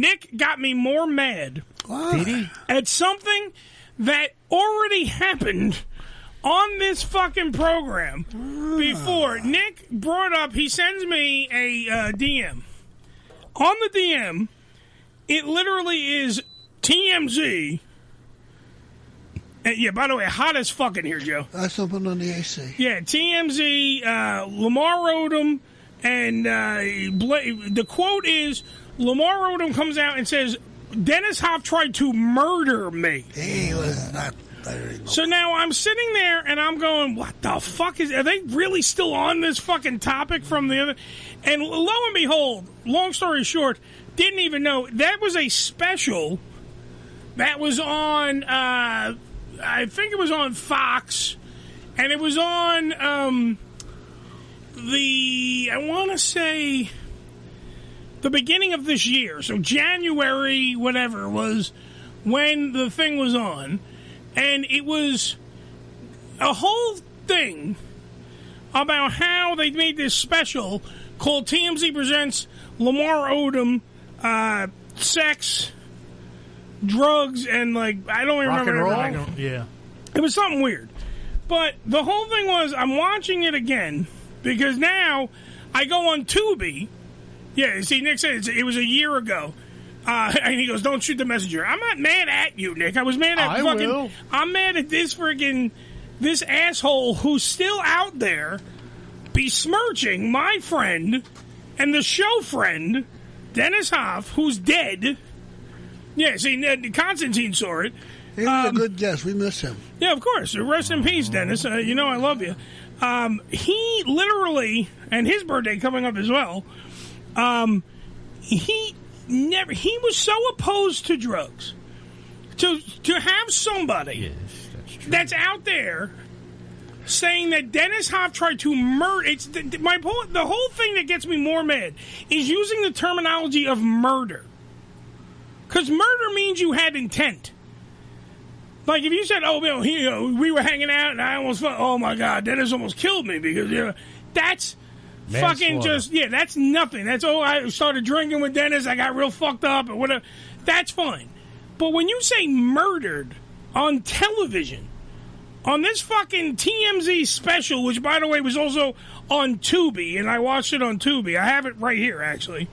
Nick got me more mad at something that already happened on this fucking program before. Nick brought up, he sends me a DM. On the DM, it literally is TMZ. Yeah, by the way, hot as fucking here, Joe. That's open on the AC. Yeah, TMZ, Lemar Odom, and the quote is, Lemar Odom comes out and says, Dennis Hof tried to murder me. He was not. So now I'm sitting there and I'm going, what the fuck are they really still on this fucking topic from the other? And lo and behold, long story short, didn't even know that was a special that was on, I think it was on Fox, and it was on I want to say the beginning of this year. So January, whatever, was when the thing was on. And it was a whole thing about how they made this special called TMZ Presents Lemar Odom, Sex, Drugs, and I don't even remember. Rock and roll? Yeah. It was something weird. But the whole thing was, I'm watching it again because now I go on Tubi. Yeah, see, Nick said it was a year ago. And he goes, don't shoot the messenger. I'm not mad at you, Nick. I was mad at I'm mad at this this asshole who's still out there besmirching my friend and the show friend, Dennis Hof, who's dead. Yeah, see, Constantine saw it. He was a good guest. We miss him. Yeah, of course. Rest in peace, Dennis. You know I love you. He literally, and his birthday coming up as well, he was so opposed to drugs. To have somebody that's out there saying that Dennis Hof tried to murder. It's the whole thing that gets me more mad is using the terminology of murder. Because murder means you had intent. Like if you said, "Oh, we were hanging out and I almost, oh my God, Dennis almost killed me," because that's fucking just that's nothing. That's I started drinking with Dennis, I got real fucked up or whatever. That's fine. But when you say murdered on television, on this fucking TMZ special, which by the way was also on Tubi, and I watched it on Tubi. I have it right here actually.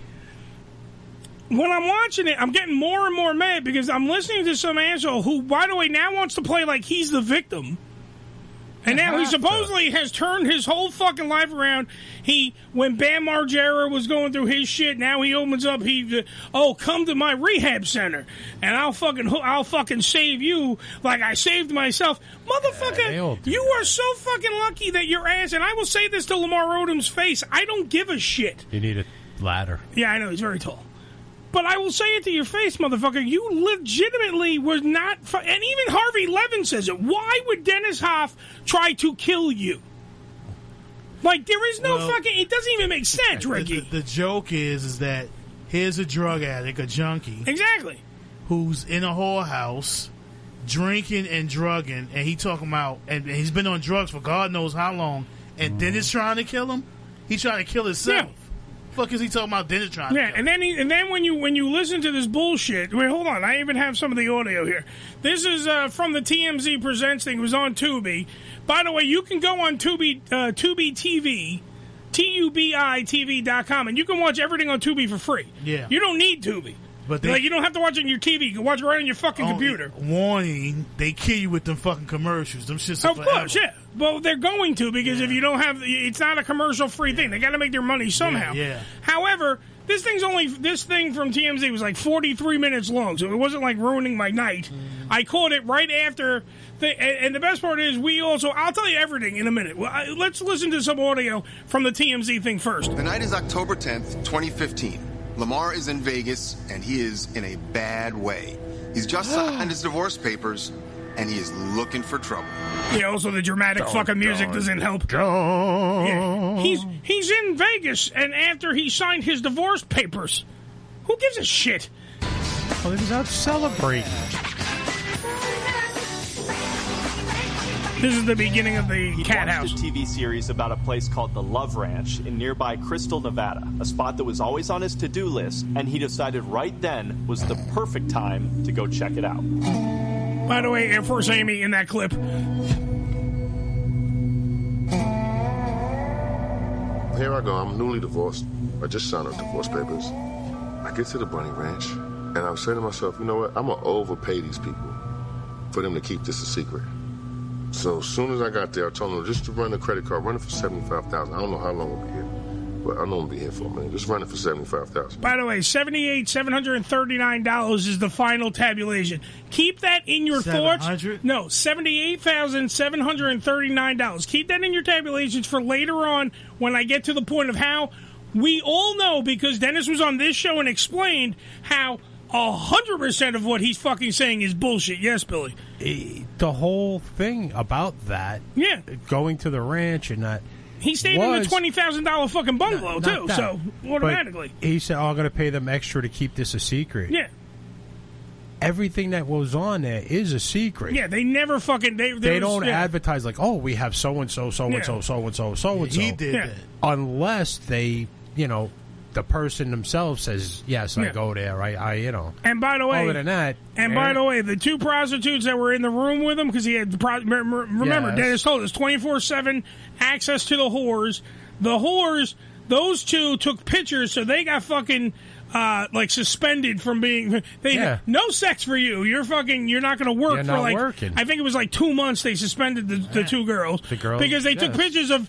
When I'm watching it, I'm getting more and more mad because I'm listening to some asshole who, by the way, now wants to play like he's the victim. And now he supposedly has turned his whole fucking life around. When Bam Margera was going through his shit, now he opens up. Come to my rehab center, and I'll fucking save you like I saved myself, motherfucker. You are so fucking lucky that your ass. And I will say this to Lemar Odom's face: I don't give a shit. You need a ladder. Yeah, I know he's very tall. But I will say it to your face, motherfucker. You legitimately was not... and even Harvey Levin says it. Why would Dennis Hof try to kill you? Like, there is no fucking... It doesn't even make sense, Ricky. The joke is that here's a drug addict, a junkie. Exactly. Who's in a whorehouse, drinking and drugging, and he talking about... And he's been on drugs for God knows how long. And Dennis trying to kill him? He's trying to kill himself. Yeah. Fuck is he talking about Dennis trying to kill him? and then when you listen to this bullshit, wait, hold on, I even have some of the audio here. This is from the TMZ Presents thing. It was on Tubi. By the way, you can go on Tubi TV, TUBI-TV.com, and you can watch everything on Tubi for free. Yeah, you don't need Tubi. But you don't have to watch it on your TV. You can watch it right on your fucking computer. Warning, they kill you with them fucking commercials. Them shits Of course, yeah. Well, they're going to because if you don't have... It's not a commercial-free thing. They got to make their money somehow. Yeah. However, this thing from TMZ was like 43 minutes long, so it wasn't like ruining my night. I caught it right after... and the best part is I'll tell you everything in a minute. Well, let's listen to some audio from the TMZ thing first. The night is October 10th, 2015. Lemar is in Vegas, and he is in a bad way. He's just signed his divorce papers, and he is looking for trouble. Yeah, also the dramatic fucking music doesn't help. Yeah. He's in Vegas, and after he signed his divorce papers, who gives a shit? Well, he was out celebrating. This is the beginning of the cat house. He watched a TV series about a place called the Love Ranch in nearby Crystal, Nevada, a spot that was always on his to-do list, and he decided right then was the perfect time to go check it out. By the way, Air Force Amy in that clip. Here I go. I'm newly divorced. I just signed up divorce papers. I get to the Bunny Ranch, and I'm saying to myself, you know what? I'm going to overpay these people for them to keep this a secret. So as soon as I got there, I told them just to run the credit card, run it for $75,000. I don't know how long we'll be here, but I know we'll be here for a minute. Just run it for $75,000. By the way, $78,739 is the final tabulation. Keep that in your thoughts. No, $78,739. Keep that in your tabulations for later on when I get to the point of how we all know, because Dennis was on this show and explained how 100% of what he's fucking saying is bullshit. Yes, Billy. The whole thing about that, going to the ranch and that. He stayed in the $20,000 fucking bungalow, too, that. so automatically. But he said, I'm going to pay them extra to keep this a secret. Yeah. Everything that goes on there is a secret. Yeah, they never fucking... They don't advertise like, oh, we have so-and-so, so-and-so, so-and-so, so-and-so. He did that. Unless they, the person themselves says, yes, I go there, And by the way... Other than that... by the way, the two prostitutes that were in the room with him, because he had... Remember, Dennis told us, 24/7 access to the whores. The whores, those two took pictures, so they got fucking... suspended from being... No sex for you. You're not going to work You're for not working. I think it was 2 months they suspended the two girls. The girls? Because they took pictures of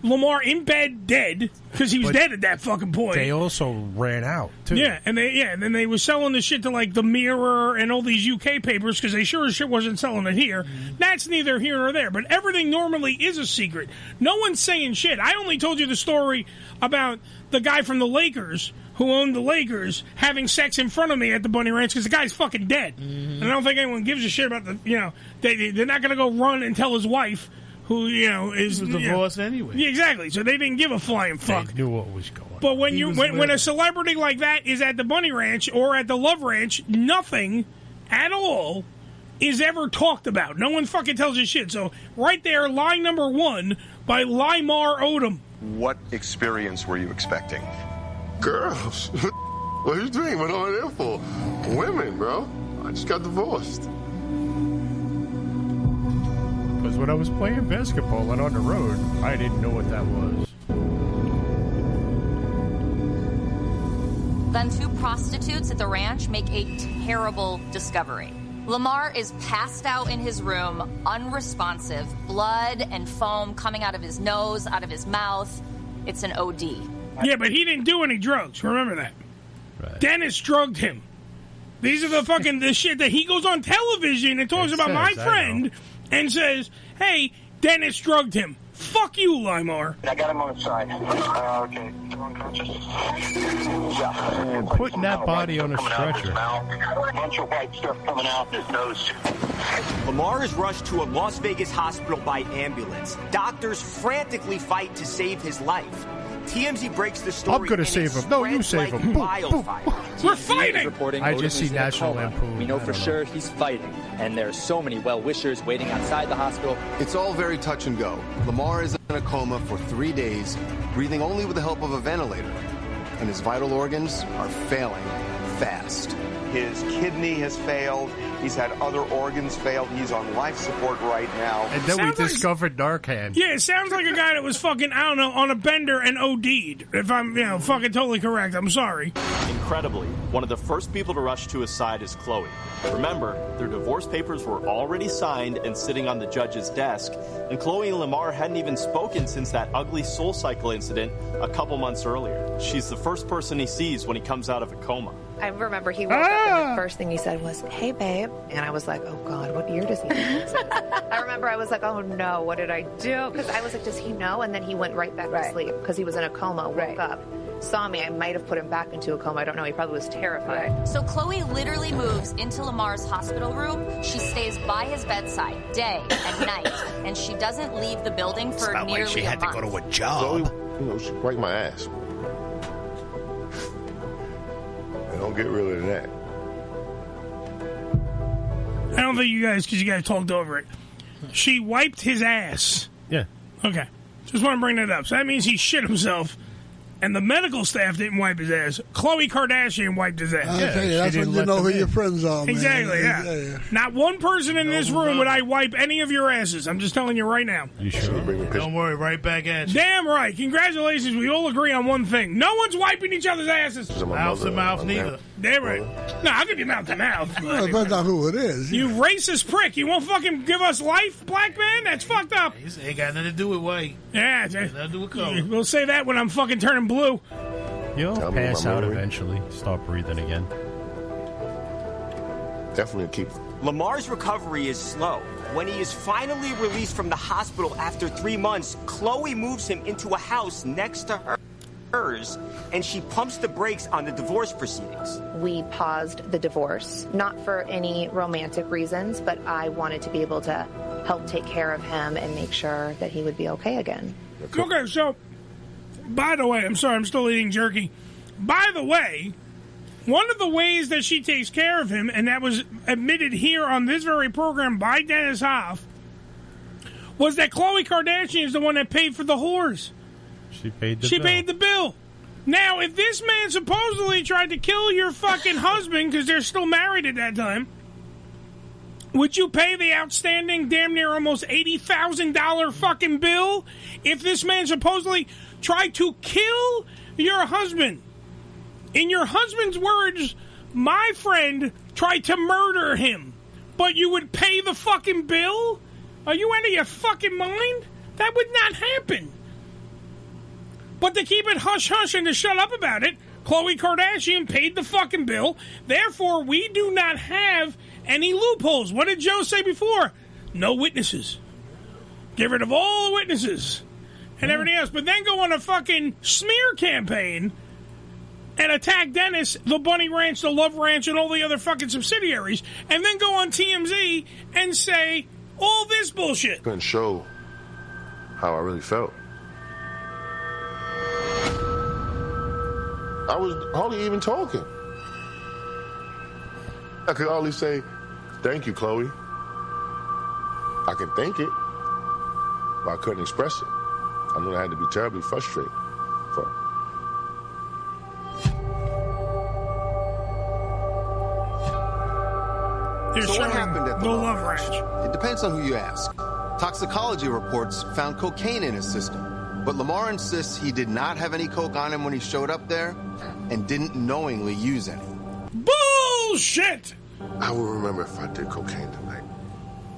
Lamar in bed dead, because he was dead at that fucking point. They also ran out, too. Yeah, and then they were selling the shit to, the Mirror and all these UK papers, because they sure as shit wasn't selling it here. That's neither here nor there, but everything normally is a secret. No one's saying shit. I only told you the story about the guy from the Lakers who owned the Lakers having sex in front of me at the Bunny Ranch, because the guy's fucking dead. And I don't think anyone gives a shit about they're not going to go run and tell his wife, who, is divorced anyway. Yeah, exactly. So they didn't give a flying fuck. They knew what was going on. But when a celebrity like that is at the Bunny Ranch or at the Love Ranch, nothing at all is ever talked about. No one fucking tells you shit. So right there, line number 1 by Lemar Odom. What experience were you expecting? Girls. What are you doing? What am I there for? Women, bro. I just got divorced. Because when I was playing basketball and on the road, I didn't know what that was. Then 2 prostitutes at the ranch make a terrible discovery. Lemar is passed out in his room, unresponsive, blood and foam coming out of his nose, out of his mouth. It's an OD. Yeah, but he didn't do any drugs. Remember that. Right. Dennis drugged him. These are the shit that he goes on television and talks about my friend and says, hey, Dennis drugged him. Fuck you, Lemar. I got him on the side. Okay. Unconscious? Yeah. Putting that body on a stretcher. A bunch of white stuff coming out his nose. Lemar is rushed to a Las Vegas hospital by ambulance. Doctors frantically fight to save his life. TMZ breaks the story. I'm going to save him. No, you save him. We're fighting. I just see National Lampoon. We know for sure he's fighting, and there are so many well-wishers waiting outside the hospital. It's all very touch and go. Lemar is in a coma for 3 days, breathing only with the help of a ventilator, and his vital organs are failing fast. His kidney has failed. He's had other organs fail. He's on life support right now. And then we discovered Narcan. Yeah, it sounds like a guy that was fucking, I don't know, on a bender and OD'd. If I'm, fucking totally correct. I'm sorry. Incredibly, one of the first people to rush to his side is Chloe. Remember, their divorce papers were already signed and sitting on the judge's desk, and Chloe and Lemar hadn't even spoken since that ugly Soul Cycle incident a couple months earlier. She's the first person he sees when he comes out of a coma. I remember he woke up and the first thing he said was, hey, babe. And I was like, oh, God, what year does he know? I remember I was like, oh, no, what did I do? Because I was like, does he know? And then he went right back to sleep because he was in a coma, woke up, saw me. I might have put him back into a coma. I don't know. He probably was terrified. So Chloe literally moves into Lamar's hospital room. She stays by his bedside day and night, and she doesn't leave the building for nearly a month. It's not like she had to go to a job. Chloe, she wiped my ass. Don't get rid of that. I don't think you guys, because you guys talked over it. she wiped his ass. Yeah. Okay. Just want to bring that up. So that means he shit himself, and the medical staff didn't wipe his ass. Khloe Kardashian wiped his ass. I'll tell you, that's when you know who your friends are, man. Exactly, yeah. Not one person in this room would I wipe any of your asses. I'm just telling you right now. You sure? Don't worry, right back at you. Damn right. Congratulations. We all agree on one thing. No one's wiping each other's asses. Mouth to mouth, neither. Damn right. No, I'll give you mouth to mouth. Well, it depends on who it is. You racist prick. You won't fucking give us life, black man? That's fucked up. Ain't got nothing to do with white. Yeah. Nothing to do with color. We'll say that when I'm fucking turning blue. You'll pass out eventually. Start breathing again. Definitely keep. Lamar's recovery is slow. When he is finally released from the hospital after 3 months, Khloe moves him into a house next to hers, and she pumps the brakes on the divorce proceedings. We paused the divorce, not for any romantic reasons, but I wanted to be able to help take care of him and make sure that he would be okay again. Okay, so, by the way, I'm sorry, I'm still eating jerky. By the way, one of the ways that she takes care of him, and that was admitted here on this very program by Dennis Hof, was that Khloe Kardashian is the one that paid for the whores. She paid the bill. Now, if this man supposedly tried to kill your fucking husband because they're still married at that time, would you pay the outstanding damn near almost $80,000 fucking bill if this man supposedly tried to kill your husband? In your husband's words, my friend tried to murder him, but you would pay the fucking bill? Are you out of your fucking mind? That would not happen. But to keep it hush-hush and to shut up about it, Khloe Kardashian paid the fucking bill. Therefore, we do not have any loopholes. What did Joe say before? No witnesses. Get rid of all the witnesses and everything else. But then go on a fucking smear campaign and attack Dennis, the Bunny Ranch, the Love Ranch, and all the other fucking subsidiaries, and then go on TMZ and say all this bullshit. Couldn't show how I really felt. I was hardly even talking. I could only say, thank you, Khloe. I can think it, but I couldn't express it. I knew I had to be terribly frustrated for her. So what happened at the Love Ranch? It depends on who you ask. Toxicology reports found cocaine in his system, but Lemar insists he did not have any coke on him when he showed up there and didn't knowingly use any. Bullshit! I will remember if I did cocaine tonight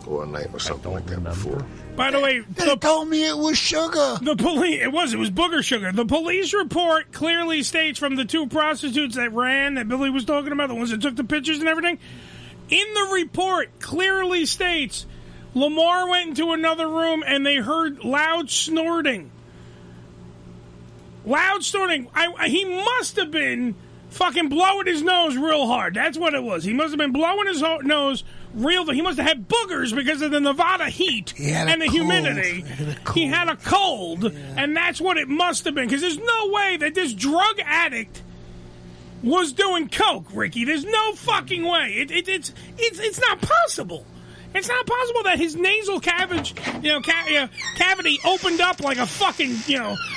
or a night or something like that before. By the way, they told me it was sugar. The police, it was booger sugar. The police report clearly states from the two prostitutes that ran, that Billy was talking about, the ones that took the pictures and everything, in the report clearly states Lemar went into another room and they heard loud snorting. Loud snorting. He must have been fucking blowing his nose real hard. That's what it was. He must have been blowing his nose real. He must have had boogers because of the Nevada heat and the humidity. He had a cold, and that's what it must have been. Because there's no way that this drug addict was doing coke, Ricky. There's no fucking way. It's not possible. It's not possible that his nasal cavity opened up like a fucking,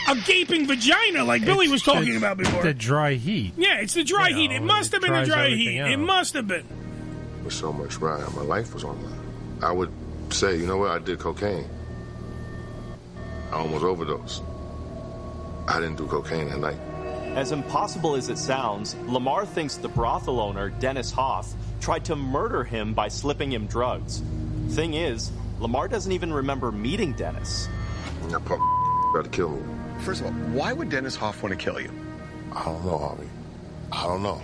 a gaping vagina like Billy was talking about before. The dry heat. Yeah, it's the dry heat. It must have been the dry heat. It must have been. With so much ride, my life was on line. I would say, you know what, I did cocaine. I almost overdosed. I didn't do cocaine that night. As impossible as it sounds, Lemar thinks the brothel owner, Dennis Hof, tried to murder him by slipping him drugs. Thing is, Lemar doesn't even remember meeting Dennis. That punk tried to kill me. First of all, why would Dennis Hof want to kill you? I don't know, Harvey. I don't know.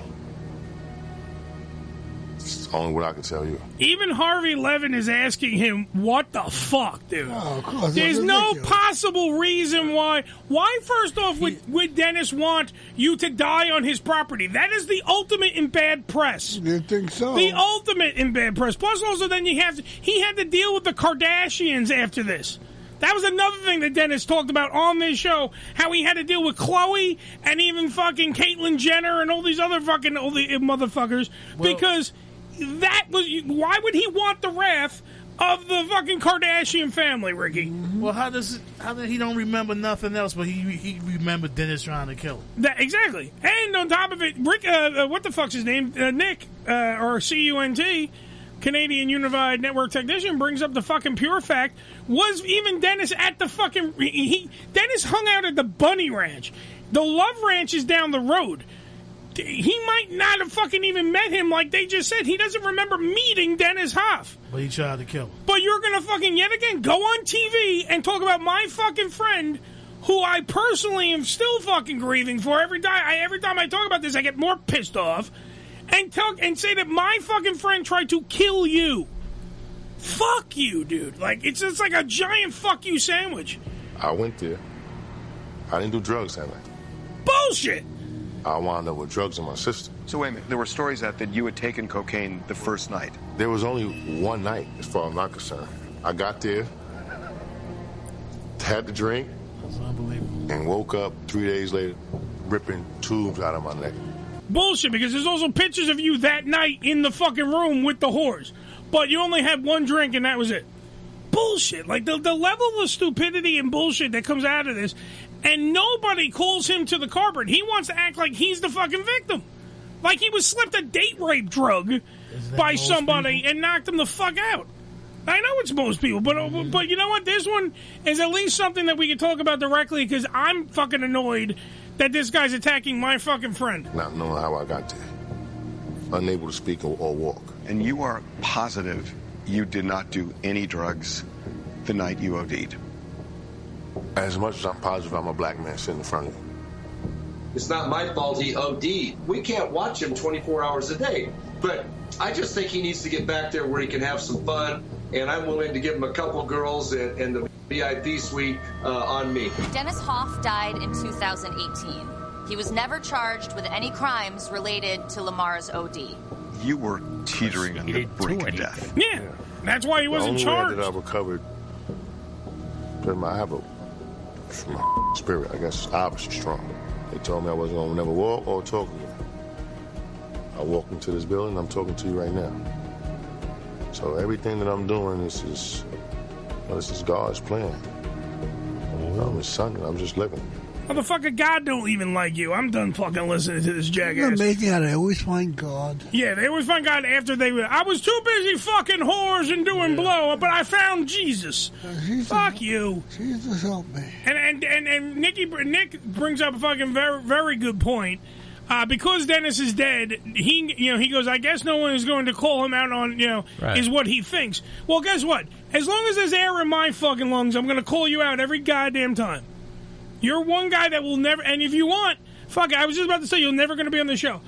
It's only what I can tell you. Even Harvey Levin is asking him, what the fuck, dude? Oh, of course. There's no possible reason why. Why, first off, would Dennis want you to die on his property? That is the ultimate in bad press. You think so? The ultimate in bad press. Plus, also, then he had to deal with the Kardashians after this. That was another thing that Dennis talked about on this show, how he had to deal with Khloe and even fucking Caitlyn Jenner and all these other fucking motherfuckers, because that was, why would he want the wrath of the fucking Kardashian family, Ricky. Well, how did he don't remember nothing else, but he remembered Dennis trying to kill him? Exactly. And on top of it, Rick, what the fuck's his name? Nick, or CUNT, Canadian Unified Network Technician, brings up the fucking pure fact, was even Dennis at the fucking... Dennis hung out at the Bunny Ranch. The Love Ranch is down the road. He might not have fucking even met him like they just said. He doesn't remember meeting Dennis Hof. But he tried to kill him. But you're going to fucking yet again go on TV and talk about my fucking friend, who I personally am still fucking grieving for. Every time I talk about this, I get more pissed off. And say that my fucking friend tried to kill you. Fuck you, dude. Like, it's just like a giant fuck you sandwich. I went there. I didn't do drugs that night. Bullshit. I wound up with drugs in my system. So wait a minute, there were stories out that you had taken cocaine the first night. There was only one night, as far as I'm not concerned. I got there, had the drink, and woke up 3 days later ripping tubes out of my neck. Bullshit, because there's also pictures of you that night in the fucking room with the whores. But you only had one drink and that was it. Bullshit. Like, the level of stupidity and bullshit that comes out of this, and nobody calls him to the carpet. He wants to act like he's the fucking victim. Like he was slipped a date rape drug by somebody people? And knocked him the fuck out. I know it's most people, but you know what? This one is at least something that we can talk about directly, because I'm fucking annoyed that this guy's attacking my fucking friend. Not knowing how I got there. Unable to speak or walk. And you are positive you did not do any drugs the night you OD'd? As much as I'm positive I'm a black man sitting in front of you. It's not my fault he OD'd. We can't watch him 24 hours a day. But I just think he needs to get back there where he can have some fun, and I'm willing to give him a couple girls and the VIP suite on me. Dennis Hof died in 2018. He was never charged with any crimes related to Lamar's OD. You were teetering on the brink of death. Yeah, that's why he wasn't charged. The only way that I recovered, I have my spirit, I guess, is obviously strong. They told me I wasn't going to never walk or talk again. I walked into this building, I'm talking to you right now. So everything that I'm doing this is God's plan. I'm his son, and I'm just living. Motherfucker, God don't even like you. I'm done fucking listening to this jackass. It's amazing how they always find God. Yeah, they always find God after I was too busy fucking whores and doing blow, but I found Jesus. Fuck you. Jesus help me. And Nick brings up a fucking very, very good point. Because Dennis is dead, he goes, I guess no one is going to call him out on, Right. is what he thinks. Well, guess what? As long as there's air in my fucking lungs, I'm going to call you out every goddamn time. You're one guy that will never, and if you want, fuck it, I was just about to say you're never going to be on the show.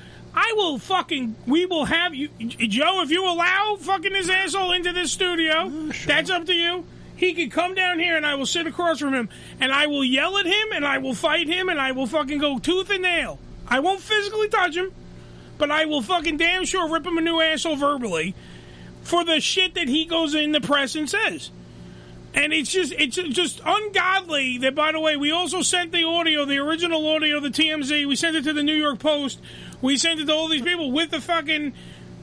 We will have you, Joe, if you allow fucking this asshole into this studio, that's up to you. He can come down here and I will sit across from him and I will yell at him and I will fight him and I will fucking go tooth and nail. I won't physically touch him, but I will fucking damn sure rip him a new asshole verbally for the shit that he goes in the press and says. And it's just ungodly that, by the way, we also sent the audio, the original audio, the TMZ. We sent it to the New York Post. We sent it to all these people with the fucking...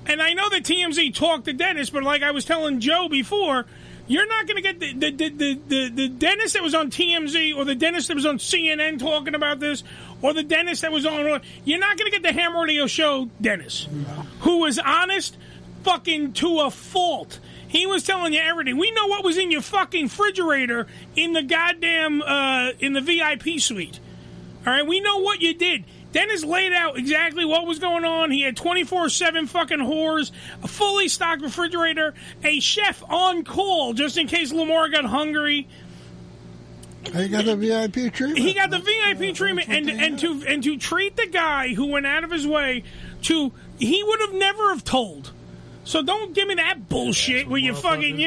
And I know that TMZ talked to Dennis, but like I was telling Joe before, you're not going to get the Dennis that was on TMZ or the Dennis that was on CNN talking about this or the Dennis that was on... You're not going to get the Ham Radio Show Dennis, who was honest fucking to a fault. He was telling you everything. We know what was in your fucking refrigerator in the goddamn, in the VIP suite. All right? We know what you did. Dennis laid out exactly what was going on. He had 24/7 fucking whores, a fully stocked refrigerator, a chef on call just in case Lamar got hungry. He got the VIP treatment. He got the VIP treatment, and to treat the guy who went out of his way to, he would have never have told. So don't give me that bullshit where you fucking,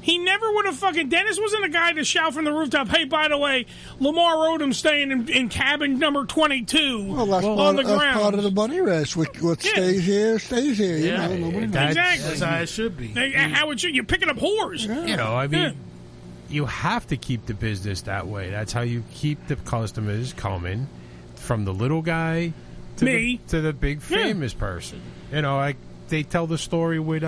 He never would have fucking... Dennis wasn't a guy to shout from the rooftop, hey, by the way, Lemar Odom staying in cabin number 22 on the ground. That's part of the Bunny Ranch. What stays here, stays here. Yeah, exactly. That's how it should be. How it should. You're picking up whores. Yeah. You have to keep the business that way. That's how you keep the customers coming from the little guy to the big famous person. they tell the story with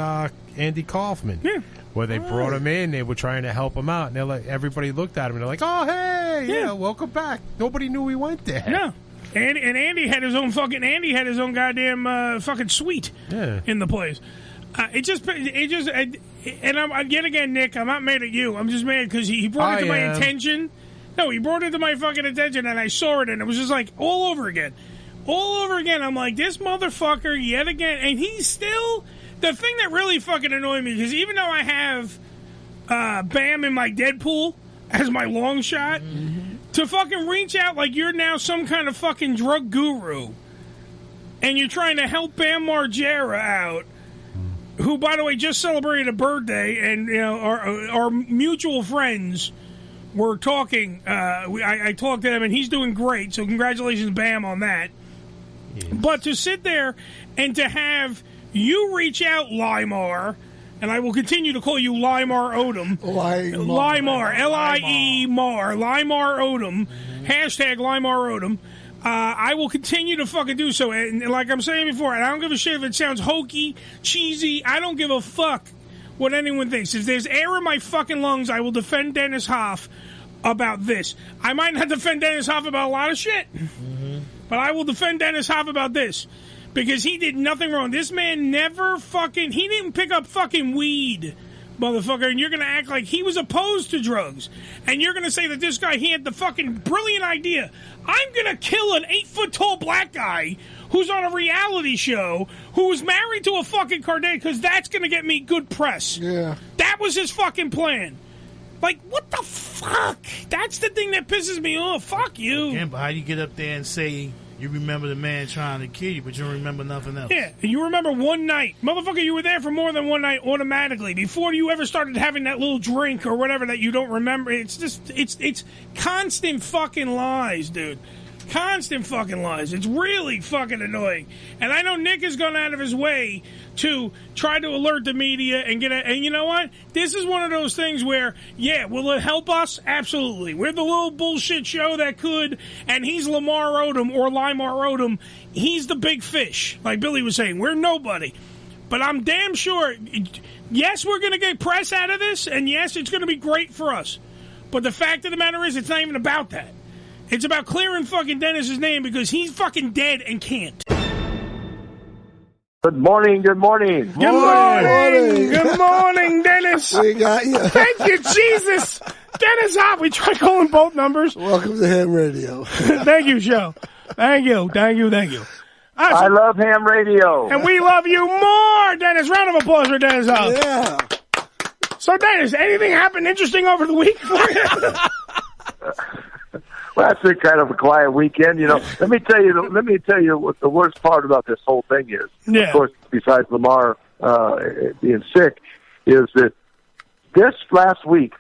Andy Kaufman, where they brought him in, they were trying to help him out, and they're like, everybody looked at him and they're like, "Oh, hey, yeah, welcome back." Nobody knew we went there. Yeah. And Andy had his own goddamn fucking suite in the place. And I'm yet again, Nick, I'm not mad at you. I'm just mad because he brought it to my attention. No, he brought it to my fucking attention, and I saw it, and it was just like all over again. All over again. I'm like, this motherfucker yet again. And he's still... The thing that really fucking annoyed me, because even though I have Bam in my Deadpool as my long shot, to fucking reach out like you're now some kind of fucking drug guru, and you're trying to help Bam Margera out, who, by the way, just celebrated a birthday, and our mutual friends were talking. I talked to him, and he's doing great, so congratulations, Bam, on that. Yes. But to sit there and to have you reach out, Lemar, and I will continue to call you Lemar Odom. Lemar, L-I-E-Mar, Lemar Odom, hashtag Lemar Odom. I will continue to fucking do so. And like I'm saying before, and I don't give a shit if it sounds hokey, cheesy. I don't give a fuck what anyone thinks. If there's air in my fucking lungs, I will defend Dennis Hof about this. I might not defend Dennis Hof about a lot of shit, but I will defend Dennis Hof about this. Because he did nothing wrong. This man never fucking... He didn't pick up fucking weed, motherfucker, and you're going to act like he was opposed to drugs. And you're going to say that this guy, he had the fucking brilliant idea. I'm going to kill an 8-foot-tall black guy who's on a reality show who was married to a fucking Kardashian because that's going to get me good press. Yeah. That was his fucking plan. Like, what the fuck? That's the thing that pisses me off. Fuck you. Again, but how do you get up there and say... You remember the man trying to kill you, but you don't remember nothing else. Yeah, you remember one night. Motherfucker, you were there for more than one night automatically. Before you ever started having that little drink or whatever that you don't remember. It's just, it's constant fucking lies, dude. Constant fucking lies. It's really fucking annoying. And I know Nick has gone out of his way to try to alert the media and get it. And you know what? This is one of those things where, yeah, will it help us? Absolutely. We're the little bullshit show that could, and he's Lemar Odom or Lemar Odom. He's the big fish, like Billy was saying. We're nobody. But I'm damn sure, yes, we're going to get press out of this, and yes, it's going to be great for us. But the fact of the matter is, it's not even about that. It's about clearing fucking Dennis's name because he's fucking dead and can't. Good morning, good morning. Good morning. Good morning, Dennis. We got you. Thank you, Jesus. Dennis Hof. We tried calling both numbers. Welcome to Ham Radio. Thank you, Joe. Thank you. I love Ham Radio. And we love you more, Dennis. Round of applause for Dennis Hof. Yeah. So, Dennis, anything happened interesting over the week? Well, that's been kind of a quiet weekend, you know. Let me tell you what the worst part about this whole thing is. Yeah. Of course, besides Lemar being sick, is that this last week,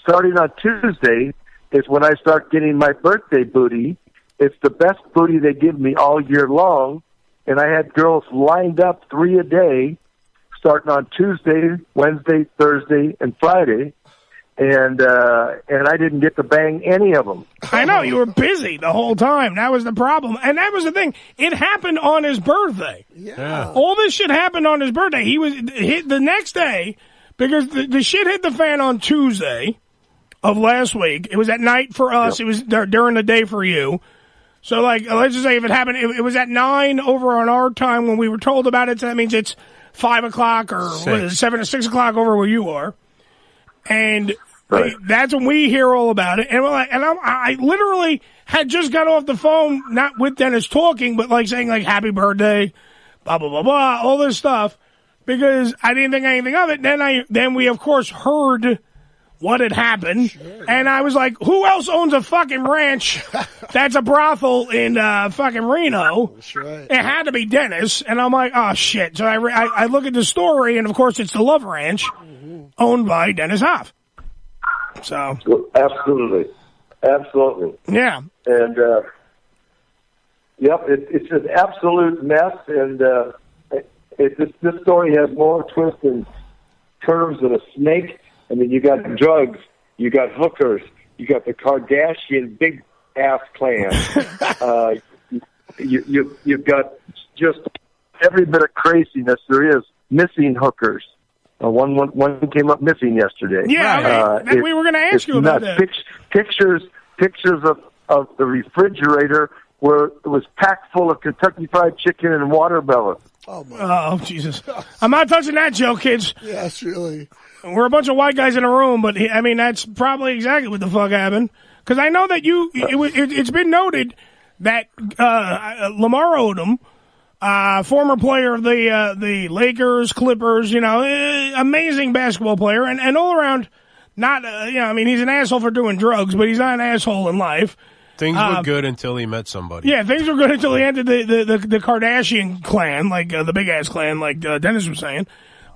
starting on Tuesday, is when I start getting my birthday booty. It's the best booty they give me all year long, and I had girls lined up 3 a day, starting on Tuesday, Wednesday, Thursday, and Friday. And I didn't get to bang any of them. I know, you were busy the whole time. That was the problem. And that was the thing. It happened on his birthday. Yeah. All this shit happened on his birthday. He was hit the next day because the shit hit the fan on Tuesday of last week. It was at night for us. Yep. It was during the day for you. So, like, let's just say if it happened, it was at 9 over on our time when we were told about it. So that means it's 5 o'clock or 7 or 6 o'clock over where you are. And that's when we hear all about it. And I literally had just got off the phone, not with Dennis talking, but like saying like happy birthday, blah, blah, blah, blah, all this stuff, because I didn't think anything of it. Then we, of course, heard what had happened. Sure. And I was like, who else owns a fucking ranch that's a brothel in fucking Reno? That's right. It had to be Dennis. And I'm like, oh, shit. So I look at the story, and, of course, it's the Love Ranch owned by Dennis Hof. So Absolutely. Yeah. And, it's an absolute mess. And this story has more twists and curves than a snake. I mean, you got drugs, you got hookers, you got the Kardashian big ass clan. You've got just every bit of craziness there is. Missing hookers. One came up missing yesterday. Yeah, we were going to ask you about that. Pictures of the refrigerator where it was packed full of Kentucky Fried Chicken and watermelon. Oh, Jesus. I'm not touching that joke, kids. Yes, really. We're a bunch of white guys in a room, but, I mean, that's probably exactly what the fuck happened. Because I know that it's been noted that Lemar Odom, former player of the Lakers, Clippers, amazing basketball player, and all around, not, I mean, he's an asshole for doing drugs, but he's not an asshole in life. Things were good until he met somebody. Yeah, things were good until he entered the Kardashian clan, like the big ass clan, like Dennis was saying.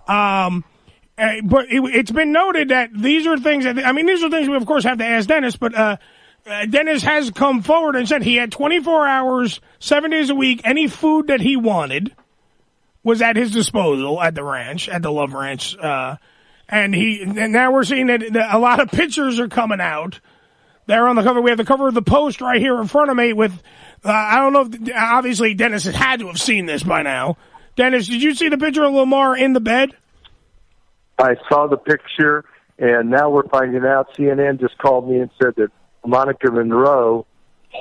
But it's been noted that these are things we of course have to ask Dennis. But Dennis has come forward and said he had 24 hours, 7 days a week. Any food that he wanted was at his disposal at the ranch, at the Love Ranch. And now we're seeing that a lot of pictures are coming out. They're on the cover. We have the cover of the Post right here in front of me with, I don't know if, obviously Dennis has had to have seen this by now. Dennis, did you see the picture of Lemar in the bed? I saw the picture, and now we're finding out. CNN just called me and said that Monica Monroe,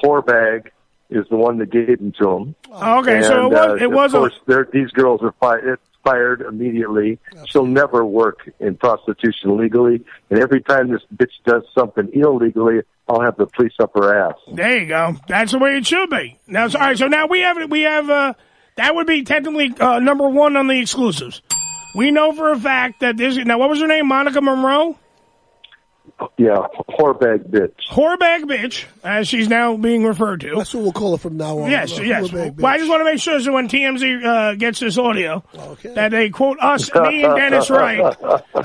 whorebag, is the one that gave him to him. Okay, and, so it was. Of course, these girls are fired immediately. She'll never work in prostitution legally, and every time this bitch does something illegally, I'll have the police up her ass. There you go. That's the way it should be. Now, all right. So now we have that would be technically number one on the exclusives. We know for a fact that this. Now, what was her name? Monica Monroe. Yeah, whorebag bitch. Whorebag bitch, as she's now being referred to. That's what we'll call her from now on. Yes. Well, I just want to make sure so when TMZ gets this audio, that they quote us, me and Dennis right,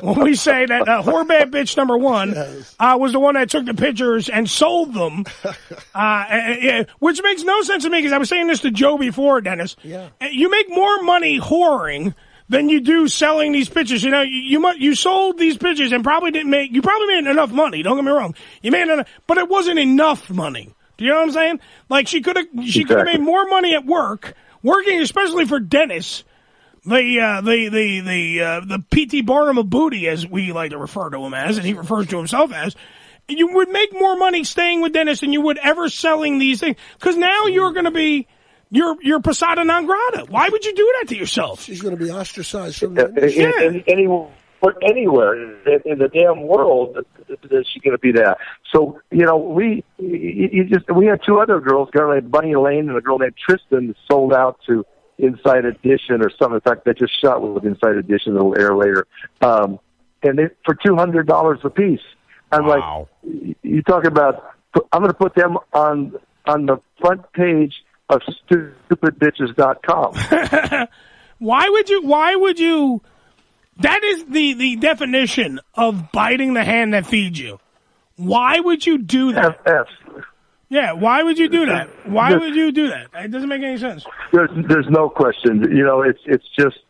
when we say that whorebag bitch number one was the one that took the pictures and sold them, which makes no sense to me because I was saying this to Joe before, Dennis. Yeah. You make more money whoring than you do selling these pictures. You sold these pictures and you probably made enough money. Don't get me wrong. You made enough, but it wasn't enough money. Do you know what I'm saying? Like she could have made more money at working, especially for Dennis, the P.T. Barnum of booty, as we like to refer to him as, and he refers to himself as. You would make more money staying with Dennis than you would ever selling these things. Because now you're going to be. You're persona non grata. Why would you do that to yourself? She's going to be ostracized from anywhere in the damn world. Is she going to be that? So we had two other girls, a girl named Bunny Lane and a girl named Tristan, sold out to Inside Edition or something. In fact, they just shot with Inside Edition. It'll air later, and they for $200 a piece. I'm like, you talk about? I'm going to put them on the front page of stupidbitches.com. Why would you? That is the definition of biting the hand that feeds you. Why would you do that? Yeah, why would you do that? Why would you do that? It doesn't make any sense. There's no question. It's just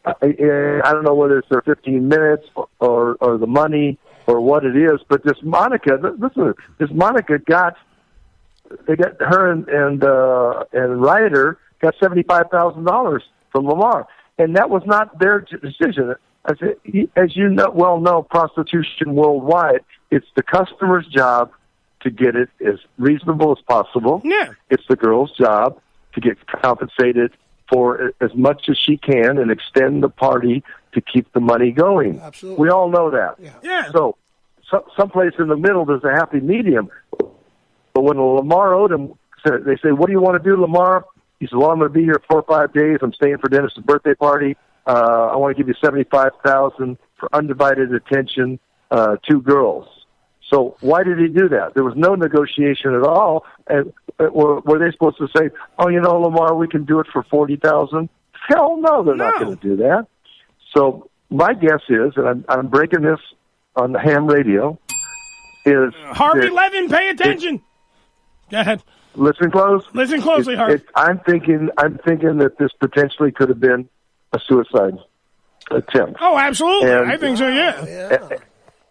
I don't know whether it's their 15 minutes or the money or what it is, but this Monica got. They got her and Ryder got $75,000 from Lemar, and that was not their decision. As you know, prostitution worldwide, it's the customer's job to get it as reasonable as possible. Yeah, it's the girl's job to get compensated for as much as she can and extend the party to keep the money going. Absolutely, we all know that. Yeah. So someplace in the middle, there's a happy medium. But when Lemar Odom said, they say, "What do you want to do, Lemar?" He said, "Well, I'm going to be here 4 or 5 days. I'm staying for Dennis's birthday party. I want to give you $75,000 for undivided attention, 2 girls." So why did he do that? There was no negotiation at all. And were they supposed to say, "Oh, Lemar, we can do it for $40,000"? Hell no, they're not going to do that. So my guess is, and I'm breaking this on the ham radio, is Harvey Levin, pay attention. Go ahead. Listen close. Listen closely, Harvey. I'm thinking that this potentially could have been a suicide attempt. Oh, absolutely. And I think so, yeah.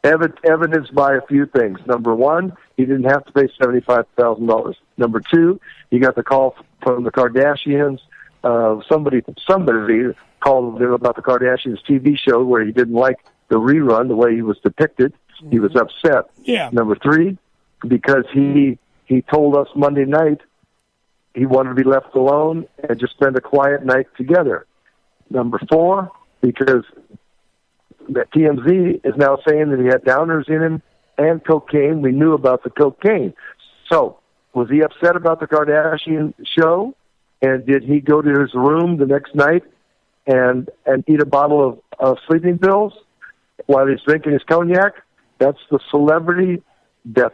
Evidenced by a few things. Number one, he didn't have to pay $75,000. Number two, he got the call from the Kardashians somebody called him about the Kardashians TV show where he didn't like the rerun, the way he was depicted. He was upset. Yeah. Number 3, because he told us Monday night he wanted to be left alone and just spend a quiet night together. Number 4, because the TMZ is now saying that he had downers in him and cocaine. We knew about the cocaine. So, was he upset about the Kardashian show? And did he go to his room the next night and eat a bottle of sleeping pills while he's drinking his cognac? That's the celebrity death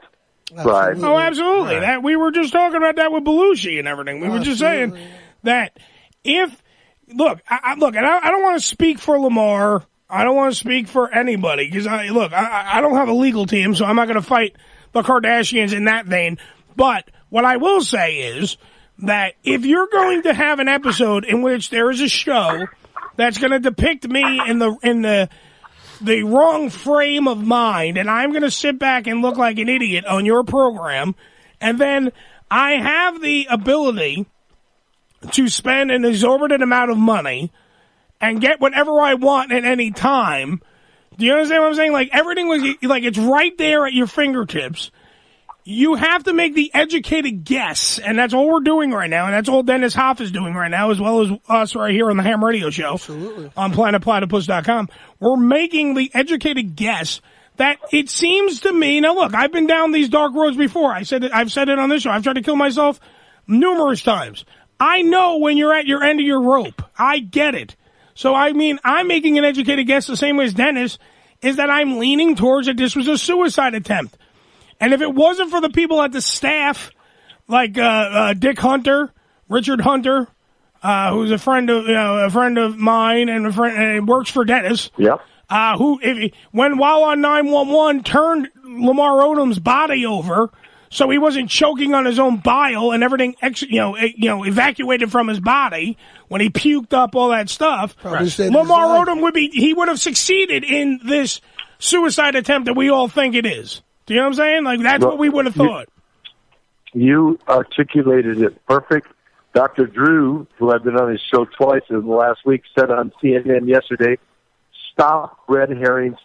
ride. Oh, absolutely. Right. That we were just talking about that with Belushi and everything. We were just saying that if look, I don't want to speak for Lemar. I don't want to speak for anybody because I don't have a legal team, so I'm not going to fight the Kardashians in that vein. But what I will say is that if you're going to have an episode in which there is a show that's going to depict me in the wrong frame of mind, and I'm going to sit back and look like an idiot on your program, and then I have the ability to spend an exorbitant amount of money and get whatever I want at any time. Do you understand what I'm saying? Like, everything was, like, it's right there at your fingertips. You have to make the educated guess, and that's all we're doing right now, and that's all Dennis Hof is doing right now, as well as us right here on the Ham Radio Show. Absolutely. On planetplatypus.com. We're making the educated guess that it seems to me, now look, I've been down these dark roads before. I've said it on this show. I've tried to kill myself numerous times. I know when you're at your end of your rope. I get it. So, I mean, I'm making an educated guess the same way as Dennis, is that I'm leaning towards that this was a suicide attempt. And if it wasn't for the people at the staff, like Dick Hunter, Richard Hunter, who's a friend of mine and works for Dennis, who while on 911 turned Lemar Odom's body over so he wasn't choking on his own bile and everything evacuated from his body when he puked up all that stuff. Lemar Odom would have succeeded in this suicide attempt that we all think it is. Do you know what I'm saying? Like, that's what we would have thought. You articulated it perfect. Dr. Drew, who I've been on his show twice in the last week, said on CNN yesterday, stop red herrings,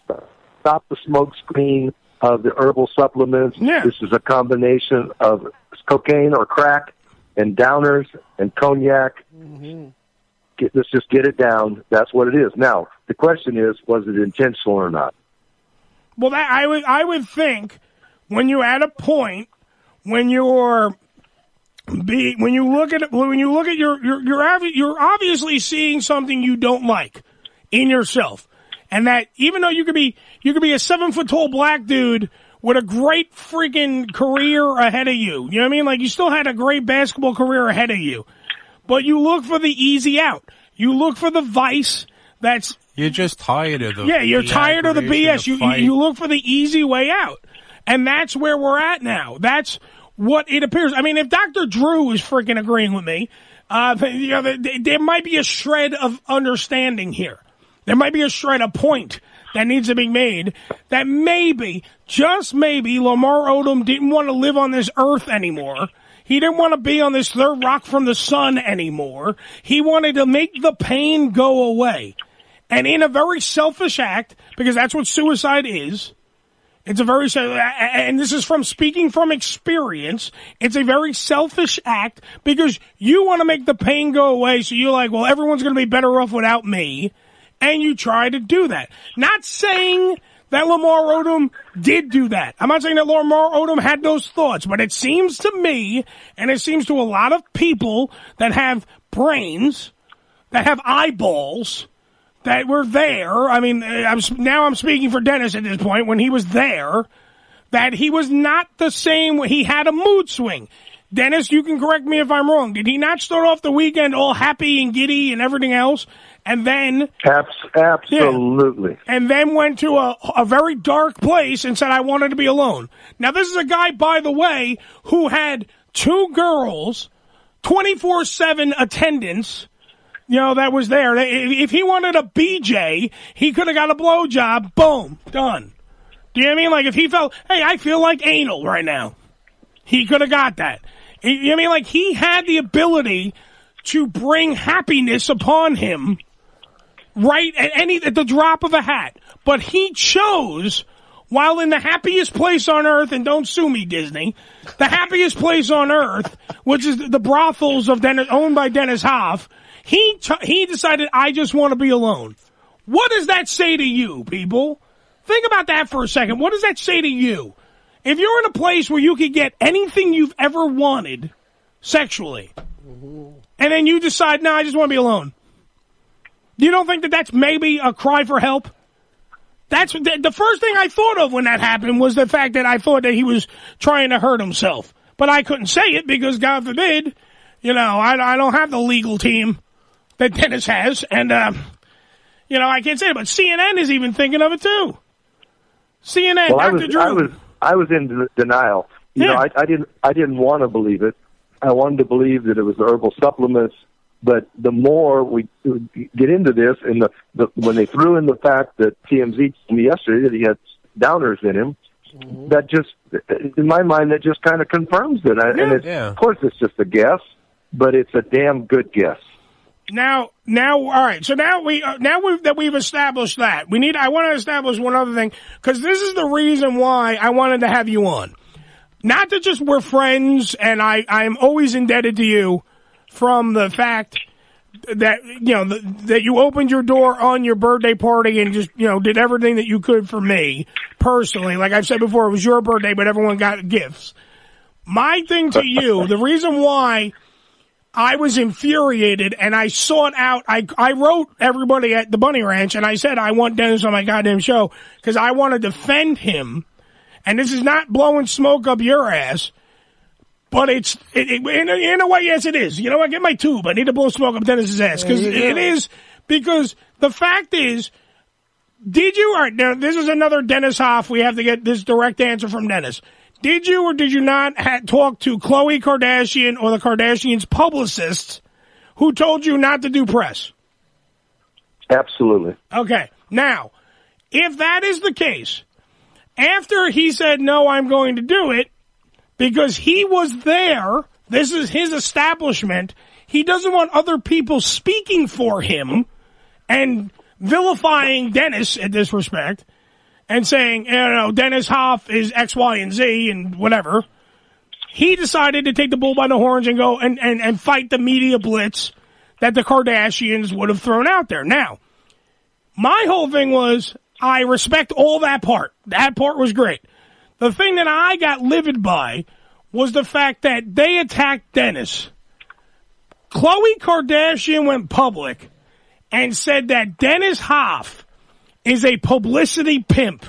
stop the smoke screen of the herbal supplements. Yeah. This is a combination of cocaine or crack and downers and cognac. Mm-hmm. Let's just get it down. That's what it is. Now, the question is, was it intentional or not? Well, I would think when you're at a point when you're obviously seeing something you don't like in yourself, and that even though you could be a 7 foot tall black dude with a great freaking career ahead of you, you know what I mean? Like, you still had a great basketball career ahead of you, but you look for the easy out. You look for the vice that's. You're just tired of the you're tired of the BS. You look for the easy way out, and that's where we're at now. That's what it appears. I mean, if Dr. Drew is freaking agreeing with me, there might be a shred of understanding here. There might be a shred of point that needs to be made. That maybe, just maybe, Lemar Odom didn't want to live on this earth anymore. He didn't want to be on this third rock from the sun anymore. He wanted to make the pain go away. And in a very selfish act, because that's what suicide is, it's a very, and this is from speaking from experience, it's a very selfish act because you want to make the pain go away, so you're like, well, everyone's going to be better off without me, and you try to do that. Not saying that Lemar Odom did do that. I'm not saying that Lemar Odom had those thoughts, but it seems to me, and it seems to a lot of people that have brains, that have eyeballs, that were there. I mean, I'm speaking for Dennis at this point. When he was there, that he was not the same. He had a mood swing. Dennis, you can correct me if I'm wrong. Did he not start off the weekend all happy and giddy and everything else, and then absolutely, and then went to a very dark place and said, "I wanted to be alone." Now, this is a guy, by the way, who had 2 girls, 24/7 attendance. That was there. If he wanted a BJ, he could have got a blowjob. Boom. Done. Do you know what I mean? Like, if he felt, hey, I feel like anal right now, he could have got that. You know what I mean? Like, he had the ability to bring happiness upon him right at the drop of a hat. But he chose, while in the happiest place on earth, and don't sue me, Disney, the happiest place on earth, which is the brothels owned by Dennis Hof, he decided, I just want to be alone. What does that say to you, people? Think about that for a second. What does that say to you? If you're in a place where you could get anything you've ever wanted sexually, and then you decide, no, I just want to be alone. You don't think that that's maybe a cry for help? That's the first thing I thought of when that happened was the fact that I thought that he was trying to hurt himself. But I couldn't say it because, God forbid, I don't have the legal team that Dennis has. And, I can't say it. But CNN is even thinking of it, too. CNN, well, Dr. Drew. I was in denial. I didn't want to believe it. I wanted to believe that it was herbal supplements. But the more we get into this, and when they threw in the fact that TMZ told me yesterday that he had downers in him, that just, in my mind, that just kind of confirms it. Of course, it's just a guess, but it's a damn good guess. Now, all right. So now we've established that, I want to establish one other thing, because this is the reason why I wanted to have you on. Not that just we're friends, and I'm always indebted to you. From the fact that, that you opened your door on your birthday party and just, did everything that you could for me personally. Like I've said before, it was your birthday, but everyone got gifts. My thing to you, the reason why I was infuriated and I sought out, I wrote everybody at the Bunny Ranch and I said, I want Dennis on my goddamn show because I want to defend him. And this is not blowing smoke up your ass. But in a way, yes, it is. You know what? Get my tube. I need to blow smoke up Dennis's ass. Because it is. Because the fact is, did you, all right, now this is another Dennis Hof. We have to get this direct answer from Dennis. Did you or did you not talk to Khloe Kardashian or the Kardashians' publicists who told you not to do press? Absolutely. Okay. Now, if that is the case, after he said, no, I'm going to do it, because he was there, this is his establishment, he doesn't want other people speaking for him and vilifying Dennis in this respect and saying, Dennis Hof is X, Y, and Z and whatever. He decided to take the bull by the horns and go and fight the media blitz that the Kardashians would have thrown out there. Now, my whole thing was, I respect all that part. That part was great. The thing that I got livid by was the fact that they attacked Dennis. Khloe Kardashian went public and said that Dennis Hof is a publicity pimp.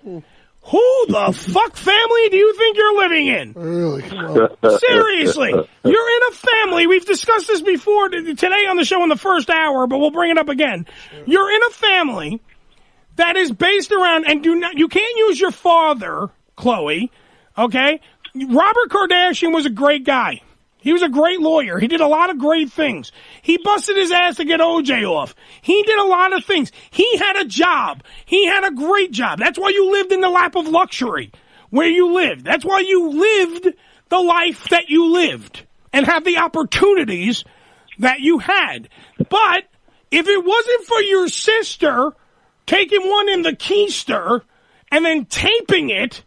Who the fuck family do you think you're living in? Really? Come on. Seriously. You're in a family. We've discussed this before today on the show in the first hour, but we'll bring it up again. You're in a family that is based around, and you can't use your father, Khloe, okay? Robert Kardashian was a great guy. He was a great lawyer. He did a lot of great things. He busted his ass to get OJ off. He did a lot of things. He had a job. He had a great job. That's why you lived in the lap of luxury where you lived. That's why you lived the life that you lived and have the opportunities that you had. But if it wasn't for your sister taking one in the keister and then taping it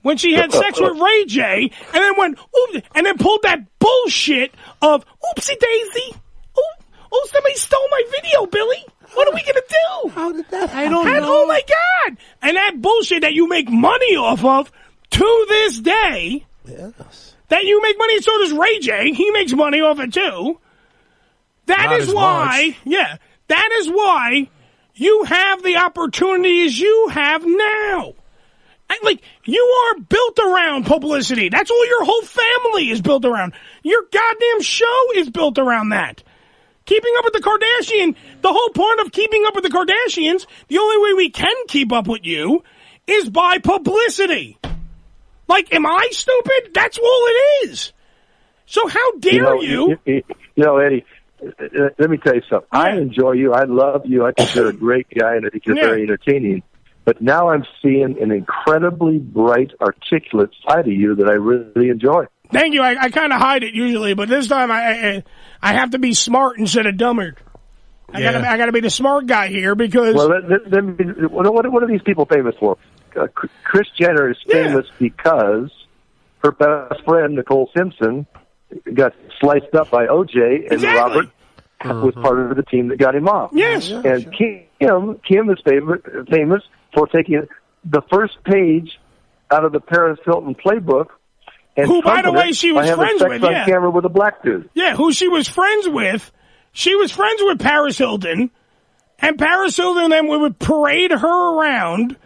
when she had sex with Ray J, and then went, oops, and then pulled that bullshit of, oopsie daisy, oh, somebody stole my video, Billy. What are we going to do? How did that happen? I don't know. Oh, my God. And that bullshit that you make money off of to this day, yes, that you make money, so does Ray J. He makes money off it, too. That is why, that is why you have the opportunities you have now. Like, you are built around publicity. That's all your whole family is built around. Your goddamn show is built around that. Keeping up with the Kardashian, the whole point of keeping up with the Kardashians, the only way we can keep up with you is by publicity. Like, am I stupid? That's all it is. So how dare you? Eddie, let me tell you something. I enjoy you. I love you. I think you're a great guy, and I think you're very entertaining. But now I'm seeing an incredibly bright, articulate side of you that I really enjoy. Thank you. I kind of hide it usually, but this time I have to be smart instead of dumber. I gotta be the smart guy here because. Well, what are these people famous for? Kris Jenner is famous because her best friend Nicole Simpson got sliced up by OJ, and Robert was part of the team that got him off. Yes, and Kim is famous for taking the first page out of the Paris Hilton playbook. And who, by the way, she was friends with. On camera with a black dude. Yeah, who she was friends with. She was friends with Paris Hilton, and Paris Hilton then would parade her around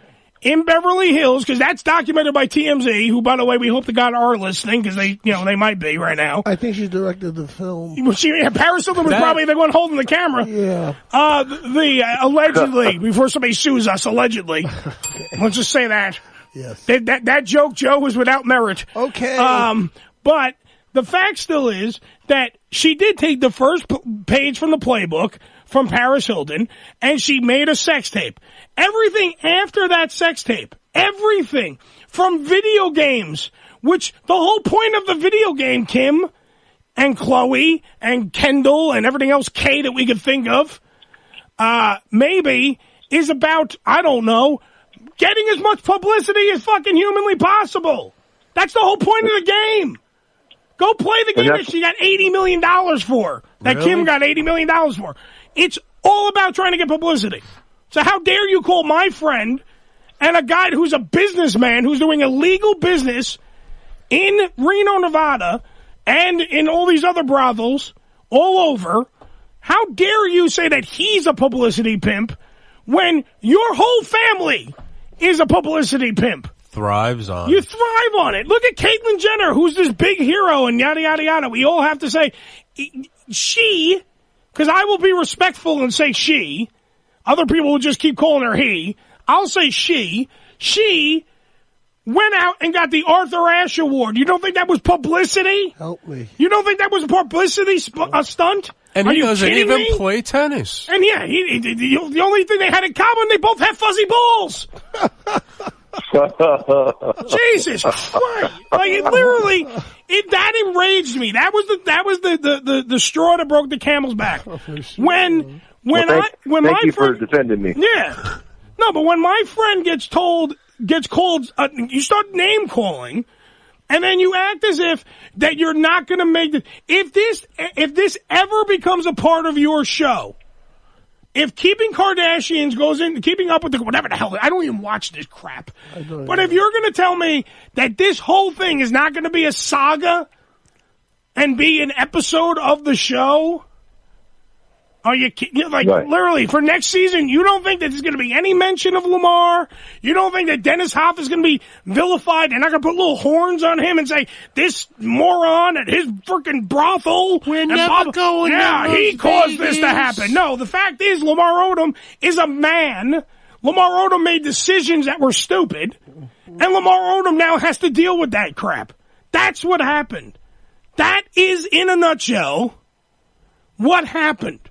in Beverly Hills, because that's documented by TMZ, who, by the way, we hope to God are listening, because they might be right now. I think she directed the film. Paris Hilton was probably the one holding the camera. Yeah. Allegedly, before somebody sues us, allegedly. Let's just say that. Yes. That joke, Joe, was without merit. Okay. But the fact still is that she did take the first page from the playbook from Paris Hilton, and she made a sex tape. Everything after that sex tape, everything from video games, which the whole point of the video game, Kim and Chloe and Kendall and everything else, K, that we could think of, maybe is about, I don't know, getting as much publicity as fucking humanly possible. That's the whole point of the game. Go play the game that she got $80 million for. That Kim got $80 million for. It's all about trying to get publicity. So how dare you call my friend and a guy who's a businessman who's doing illegal business in Reno, Nevada, and in all these other brothels all over, how dare you say that he's a publicity pimp when your whole family is a publicity pimp? Thrives on. You thrive on it. Look at Caitlyn Jenner, who's this big hero, and yada, yada, yada. We all have to say she, because I will be respectful and say she. Other people will just keep calling her he. I'll say she. She went out and got the Arthur Ashe Award. You don't think that was publicity? Help me. You don't think that was a publicity stunt? And he doesn't even me? play tennis. And yeah, the only thing they had in common, they both have fuzzy balls. Jesus Christ! Like it literally, that enraged me. That was the straw that broke the camel's back. Thank you for defending me. Yeah, no, but when my friend gets called, you start name calling, and then you act as if that you're not going to make it. If this ever becomes a part of your show. If Keeping Kardashians goes in, Keeping Up with the, whatever the hell, I don't even watch this crap. But if you're going to tell me that this whole thing is not going to be a saga and be an episode of the show, are you kidding? Like, literally, for next season, you don't think that there's going to be any mention of Lamar? You don't think that Dennis Hof is going to be vilified? They're not going to put little horns on him and say, this moron at his freaking brothel. We're never going Yeah, he caused this to happen. No, the fact is, Lemar Odom is a man. Lemar Odom made decisions that were stupid. And Lemar Odom now has to deal with that crap. That's what happened. That is, in a nutshell, what happened.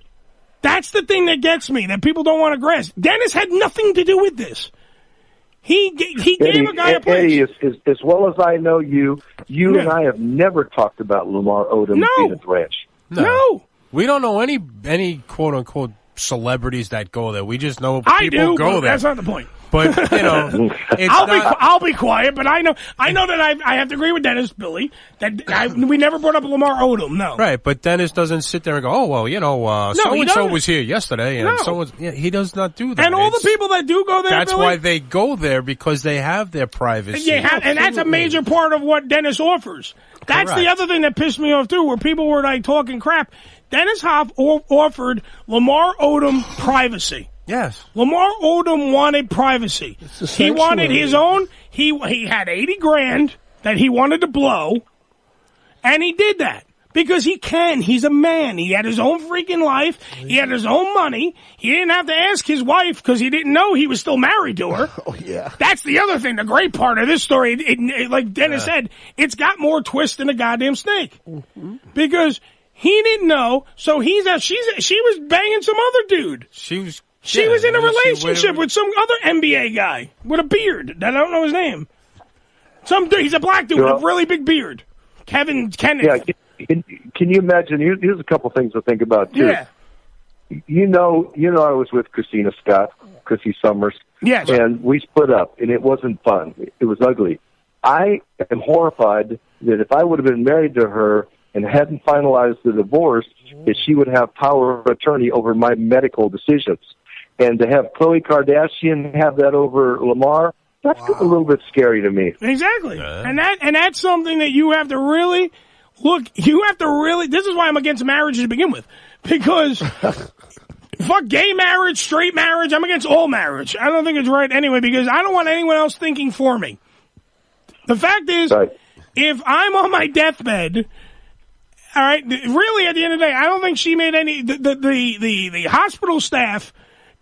That's the thing that gets me, that people don't want to grasp. Dennis had nothing to do with this. He gave a guy a place. Eddie, as well as I know you and I have never talked about Lemar Odom being at the ranch. No. We don't know any quote-unquote celebrities that go there. We just know go people go there. That's not the point. But, it's I'll be quiet, but I know that I have to agree with Dennis, Billy, that we never brought up Lemar Odom, no. Right, but Dennis doesn't sit there and go, oh, well, so-and-so was here yesterday, and so he does not do that. And all the people that do go there, that's Billy, why they go there, because they have their privacy. And that's a major part of what Dennis offers. That's the other thing that pissed me off, too, where people were, like, talking crap. Dennis Hof offered Lemar Odom privacy. Yes. Lemar Odom wanted privacy. He wanted his own. He had $80,000 that he wanted to blow, and he did that because he can. He's a man. He had his own freaking life. He had his own money. He didn't have to ask his wife because he didn't know he was still married to her. Oh yeah. That's the other thing. The great part of this story, like Dennis said, it's got more twist than a goddamn snake because he didn't know. So she was banging some other dude. She was in a relationship with some other NBA guy with a beard. I don't know his name. Some dude, he's a black dude with a really big beard. Kevin Kenneth. Yeah, can you imagine? Here's a couple things to think about, too. Yeah. You know, I was with Christina Scott, Chrissy Summers. Yes. And we split up, and it wasn't fun. It was ugly. I am horrified that if I would have been married to her and hadn't finalized the divorce, that she would have power of attorney over my medical decisions. And to have Khloe Kardashian have that over Lemar, that's a little bit scary to me. Exactly. And that's something that you have to really look. You have to really. This is why I'm against marriage to begin with, because fuck gay marriage, straight marriage. I'm against all marriage. I don't think it's right anyway, because I don't want anyone else thinking for me. The fact is, if I'm on my deathbed, all right, really at the end of the day, I don't think she made any. The hospital staff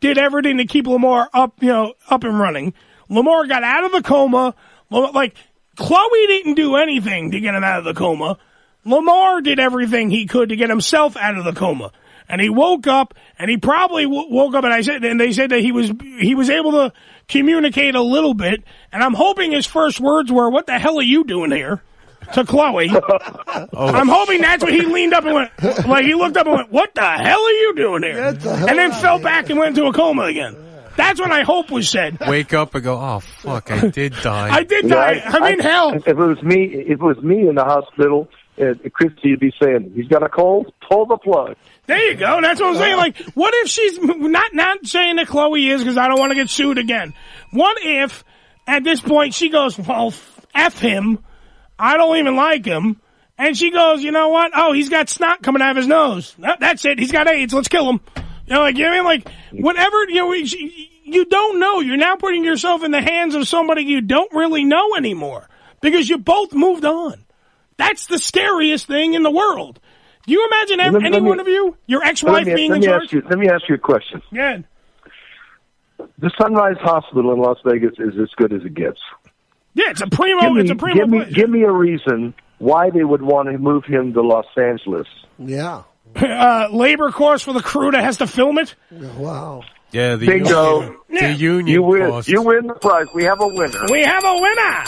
did everything to keep Lemar up and running. Lemar got out of the coma. Like, Khloe didn't do anything to get him out of the coma. Lemar did everything he could to get himself out of the coma. And he woke up, and he probably woke up, and they said that he was able to communicate a little bit. And I'm hoping his first words were, "What the hell are you doing here?" to Khloe. I'm hoping that's what he leaned up and went, like he looked up and went, "What the hell are you doing here?" And then fell back and went into a coma again. That's what I hope was said. Wake up and go, "Oh fuck, I did die." I did die. I'm in hell. If it was me in the hospital, Christy would be saying, "He's got a cold. Pull the plug." There you go. That's what I'm saying. Like, what if she's not saying that Khloe is, because I don't want to get sued again. What if at this point she goes, "Well, F him. I don't even like him." And she goes, "You know what? Oh, he's got snot coming out of his nose. That's it. He's got AIDS. Let's kill him." You know, like, you know what I mean? Like, whatever, you don't know. You're now putting yourself in the hands of somebody you don't really know anymore, because you both moved on. That's the scariest thing in the world. Do you imagine any one of you, your ex-wife being in charge? Let me ask you a question. Yeah. The Sunrise Hospital in Las Vegas is as good as it gets. Yeah, it's a primo place. Give me a reason why they would want to move him to Los Angeles. Yeah. Labor cost for the crew that has to film it. Wow. Yeah, the Bingo. union You win. cost. You win the prize. We have a winner. We have a winner.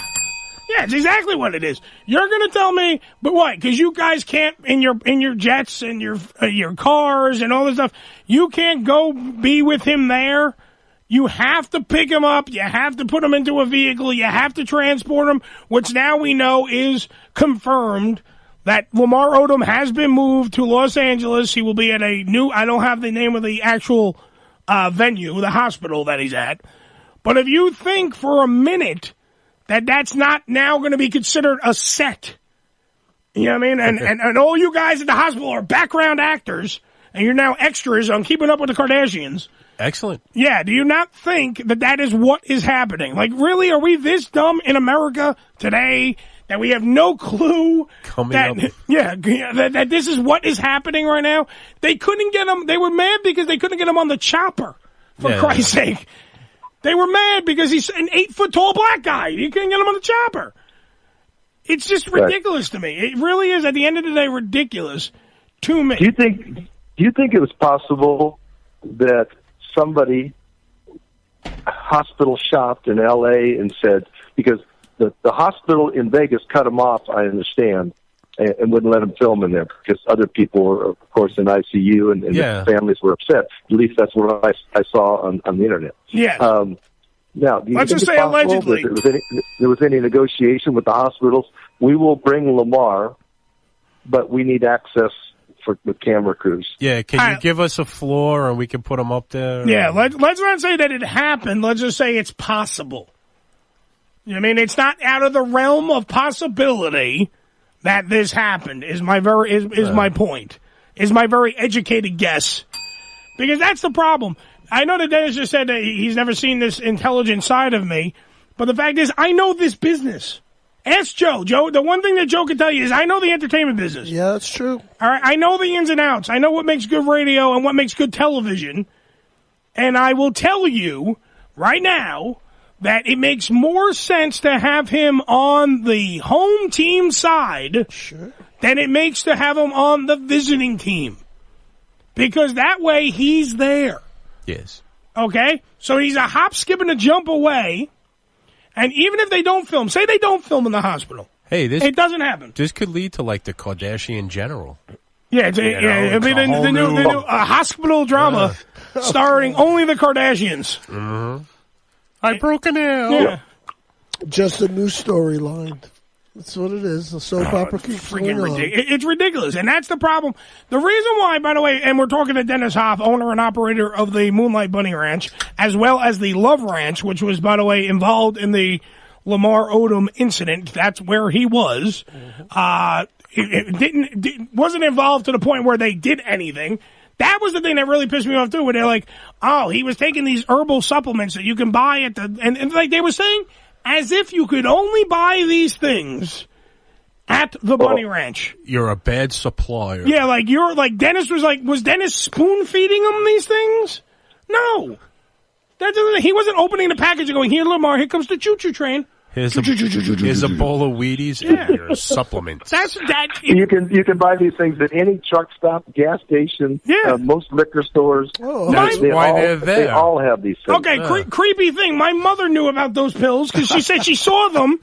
Yeah, it's exactly what it is. You're going to tell me, but what? Because you guys can't in your jets and your cars and all this stuff. You can't go be with him there. You have to pick him up. You have to put him into a vehicle. You have to transport him, which now we know is confirmed that Lemar Odom has been moved to Los Angeles. He will be at a new, I don't have the name of the actual venue, the hospital that he's at. But if you think for a minute that that's not now going to be considered a set, you know what I mean? And all you guys at the hospital are background actors, and you're now extras on Keeping Up with the Kardashians. Excellent. Yeah, do you not think that is what is happening? Like, really, are we this dumb in America today that we have no clue that this is what is happening right now? They couldn't get him. They were mad because they couldn't get him on the chopper, for Christ's sake. They were mad because he's an 8-foot-tall black guy. You couldn't get him on the chopper. It's just ridiculous to me. It really is, at the end of the day, ridiculous to me. Do you think it was possible that somebody hospital shopped in L.A. and said, because the hospital in Vegas cut him off, I understand, and wouldn't let him film in there because other people were, of course, in ICU and their families were upset. At least that's what I saw on the internet. Yeah. Now, do you let's think just it's say possible allegedly. that there was any negotiation with the hospitals? We will bring Lemar, but we need access with camera crews. Yeah, can you give us a floor and we can put them up there? Yeah, let's not say that it happened. Let's just say it's possible. You know what I mean? It's not out of the realm of possibility that this happened, is my my point. Is my very educated guess. Because that's the problem. I know that Dennis just said that he's never seen this intelligent side of me, but the fact is, I know this business. Ask Joe. Joe, the one thing that Joe can tell you is I know the entertainment business. Yeah, that's true. All right, I know the ins and outs. I know what makes good radio and what makes good television. And I will tell you right now that it makes more sense to have him on the home team side than it makes to have him on the visiting team. Because that way he's there. Yes. Okay? So he's a hop, skip, and a jump away. And even if they don't film, say they don't film in the hospital, Hey, it doesn't happen. This could lead to like the Kardashian general. Yeah, it'll be the new hospital drama starring only the Kardashians. Mm-hmm. I broke a nail. Yeah. Just a new storyline. That's what it is. The soap opera keeps going on. It's ridiculous, and that's the problem. The reason why, by the way, and we're talking to Dennis Hof, owner and operator of the Moonlight Bunny Ranch, as well as the Love Ranch, which was, by the way, involved in the Lemar Odom incident. That's where he was. It wasn't involved to the point where they did anything. That was the thing that really pissed me off too, where they're like, "Oh, he was taking these herbal supplements that you can buy at the," and like they were saying, as if you could only buy these things at the Bunny Ranch. You're a bad supplier. Yeah, like Dennis was Dennis spoon feeding him these things? No, he wasn't opening the package and going, "Here, Lemar, here comes the choo-choo train." Here's a bowl of Wheaties and your supplements. You can buy these things at any truck stop, gas station, most liquor stores. That's why they're there. They all have these things. Okay, creepy thing. My mother knew about those pills because she said she saw them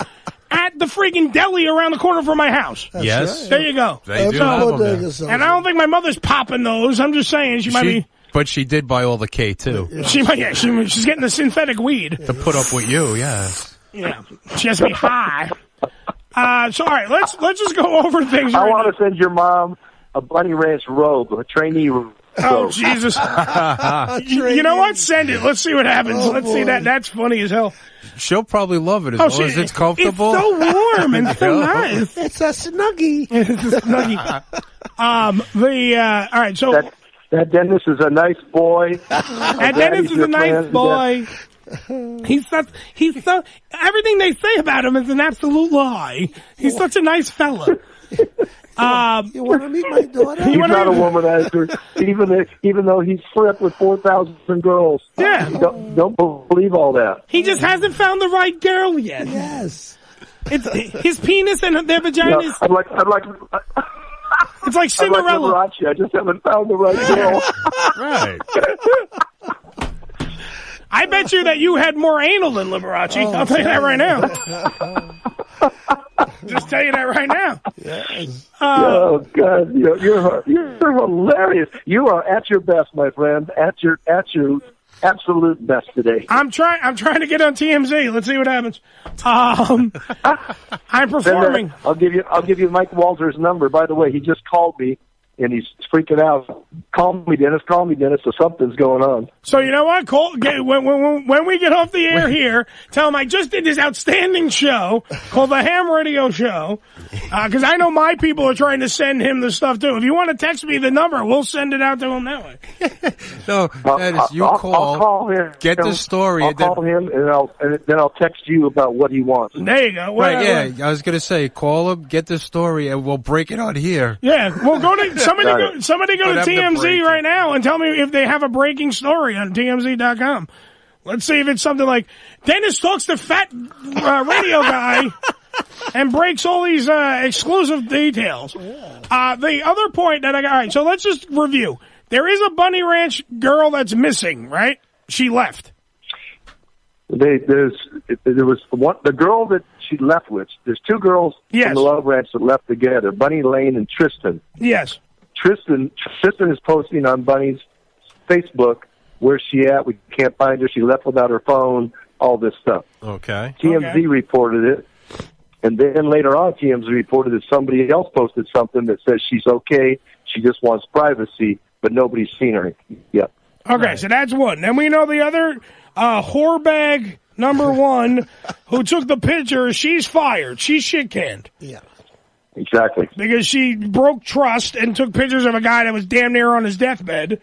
at the freaking deli around the corner from my house. Yes. Right. There you go. They do have them. And I don't think my mother's popping those. I'm just saying she might be. But she did buy all the K2. She might. She's getting the synthetic weed to put up with you. Yes. Yeah, she has to be high. So, all right, let's just go over things. I want to send your mom a Bunny Ranch robe, a trainee robe. Oh, Jesus. You know what? Send it. Let's see what happens. Let's see that. That's funny as hell. She'll probably love it as long as it's comfortable. It's so warm and so nice. It's a snuggie. It's a snuggie. All right, so. That Dennis is a nice boy. That Dennis is a nice boy. He's so everything they say about him is an absolute lie. He's such a nice fella. You want to meet my daughter? He's not a womanizer, even though he's slept with 4,000 girls. Yeah, don't believe all that. He just hasn't found the right girl yet. Yes, it's his penis and their vaginas. No, I'd like. It's like Cinderella. Like Liberace. I just haven't found the right girl. Right. I bet you that you had more anal than Liberace. I'll tell you that right now. Just tell you that right now. Yes. Oh God, you're hilarious. You are at your best, my friend. At your absolute best today. I'm trying to get on TMZ. Let's see what happens. I'm performing. I'll give you Mike Walter's number. By the way, he just called me. And he's freaking out. Call me, Dennis. So something's going on. So you know what? When we get off the air here, tell him I just did this outstanding show called the Ham Radio Show. Because I know my people are trying to send him the stuff too. If you want to text me the number, we'll send it out to him that way. No, Dennis, I'll call him. Get the story. I'll call him and then I'll text you about what he wants. There you go. Right? Yeah, I was gonna say, call him, get the story, and we'll break it on here. Yeah, we'll go to. Somebody go to TMZ right now and tell me if they have a breaking story on TMZ.com. Let's see if it's something like Dennis talks to fat radio guy and breaks all these exclusive details. The other point that I got, all right, so let's just review. There is a Bunny Ranch girl that's missing, right? She left. There was the girl that she left with. There's two girls from the Love Ranch that left together, Bunny Lane and Tristan. Yes. Tristan is posting on Bunny's Facebook, where's she at? We can't find her. She left without her phone, all this stuff. Okay. TMZ reported it. And then later on, TMZ reported that somebody else posted something that says she's okay. She just wants privacy, but nobody's seen her yet. Okay, so that's one. Then we know the other whorebag number one who took the picture. She's fired. She's shit-canned. Yeah. Exactly. Because she broke trust and took pictures of a guy that was damn near on his deathbed,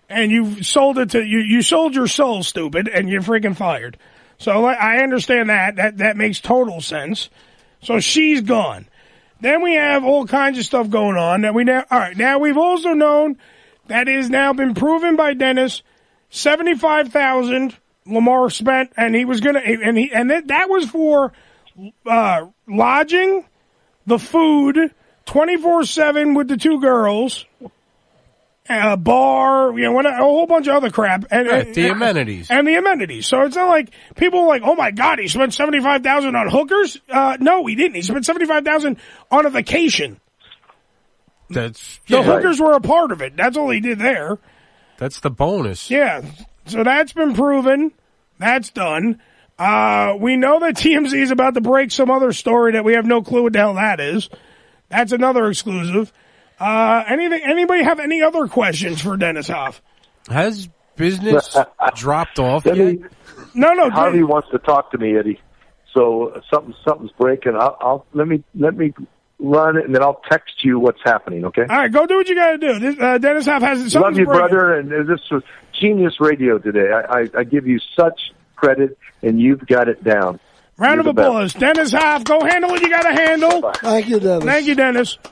and you sold it to you sold your soul, stupid, and you're freaking fired. So I understand that. That makes total sense. So she's gone. Then we have all kinds of stuff going on that we now. All right, now we've also known that it has now been proven by Dennis, $75,000 Lemar spent, and he was gonna, and that was for lodging, the food, 24/7 with the two girls, a bar, a whole bunch of other crap, and the amenities. And the amenities. So it's not like people are like, oh my God, he spent $75,000 on hookers. No, he didn't. He spent $75,000 on a vacation. The hookers were a part of it. That's all he did there. That's the bonus. Yeah. So that's been proven. That's done. We know that TMZ is about to break some other story that we have no clue what the hell that is. That's another exclusive. Anybody have any other questions for Dennis Hof? Has business dropped off yet? No. Harvey wants to talk to me, Eddie. So something's breaking. I'll let me run it, and then I'll text you what's happening. Okay. All right, go do what you got to do. Dennis Hof has something. Love you, brother. And this was genius radio today. I give you such credit, and you've got it down. Round of applause, Dennis Hof. Go handle what you got to handle. Thank you, Dennis. Thank you, Dennis.